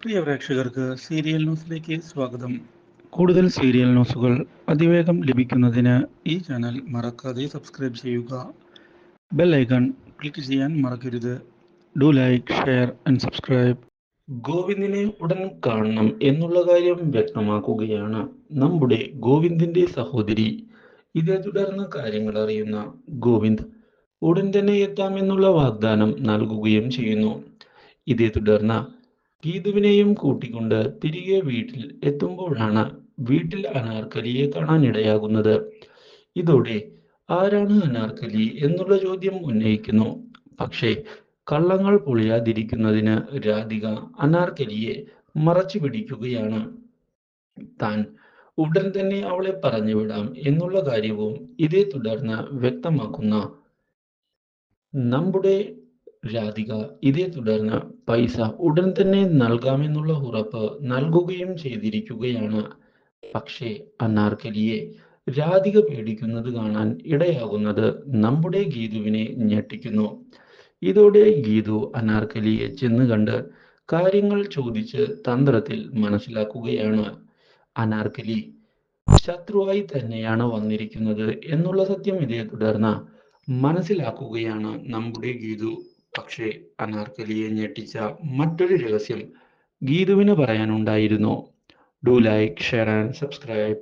പ്രിയ പ്രേക്ഷകർക്ക് സീരിയൽ ന്യൂസിലേക്ക് സ്വാഗതം. കൂടുതൽ സീരിയൽ ന്യൂസുകൾ അതിവേഗം ലഭിക്കുന്നതിന് ഈ ചാനൽ മറക്കാതെ സബ്സ്ക്രൈബ് ചെയ്യുക. ബെൽ ഐക്കൺ ക്ലിക്ക് ചെയ്യാൻ മറക്കരുത്. Do like, share and subscribe. ഗോവിന്ദിനെ ഉടൻ കാണണം എന്നുള്ള കാര്യം വ്യക്തമാക്കുകയാണ് നമ്മുടെ ഗോവിന്ദിന്റെ സഹോദരി. ഇതേ തുടർന്ന് കാര്യങ്ങൾ അറിയുന്ന ഗോവിന്ദ് ഉടൻ തന്നെ എത്താമെന്നുള്ള വാഗ്ദാനം നൽകുകയും ചെയ്യുന്നു. ഇതേ തുടർന്ന് ഗീതുവിനെയും കൂട്ടിക്കൊണ്ട് തിരികെ വീട്ടിൽ എത്തുമ്പോഴാണ് വീട്ടിൽ അനാർക്കലിയെ കാണാനിടയാകുന്നത്. ഇതോടെ ആരാണ് അനാർക്കലി എന്നുള്ള ചോദ്യം ഉന്നയിക്കുന്നു. പക്ഷേ കള്ളങ്ങൾ പൊളിയാതിരിക്കുന്നതിന് രാധിക അനാർക്കലിയെ മറച്ചു പിടിക്കുകയാണ്. താൻ ഉടൻ തന്നെ അവളെ പറഞ്ഞുവിടാം എന്നുള്ള കാര്യവും ഇതേ തുടർന്ന് വ്യക്തമാക്കുന്ന നമ്മുടെ രാധിക ഇതേ തുടർന്ന് പൈസ ഉടൻ തന്നെ നൽകാമെന്നുള്ള ഉറപ്പ് നൽകുകയും ചെയ്തിരിക്കുകയാണ്. പക്ഷേ അനാർക്കലിയെ രാധിക പേടിക്കുന്നത് കാണാൻ ഇടയാകുന്നത് നമ്മുടെ ഗീതുവിനെ ഞെട്ടിക്കുന്നു. ഇതോടെ ഗീതു അനാർക്കലിയെ ചെന്ന് കണ്ട് കാര്യങ്ങൾ ചോദിച്ച് തന്ത്രത്തിൽ മനസ്സിലാക്കുകയാണ്. അനാർക്കലി ശത്രുവായി തന്നെയാണ് വന്നിരിക്കുന്നത് എന്നുള്ള സത്യം ഇതേ തുടർന്ന് മനസ്സിലാക്കുകയാണ് നമ്മുടെ ഗീതു. പക്ഷേ അനാർക്കലിയെ ഞെട്ടിച്ച മറ്റൊരു രഹസ്യം ഗീതുവിന് പറയാനുണ്ടായിരുന്നു. Do like, share and subscribe.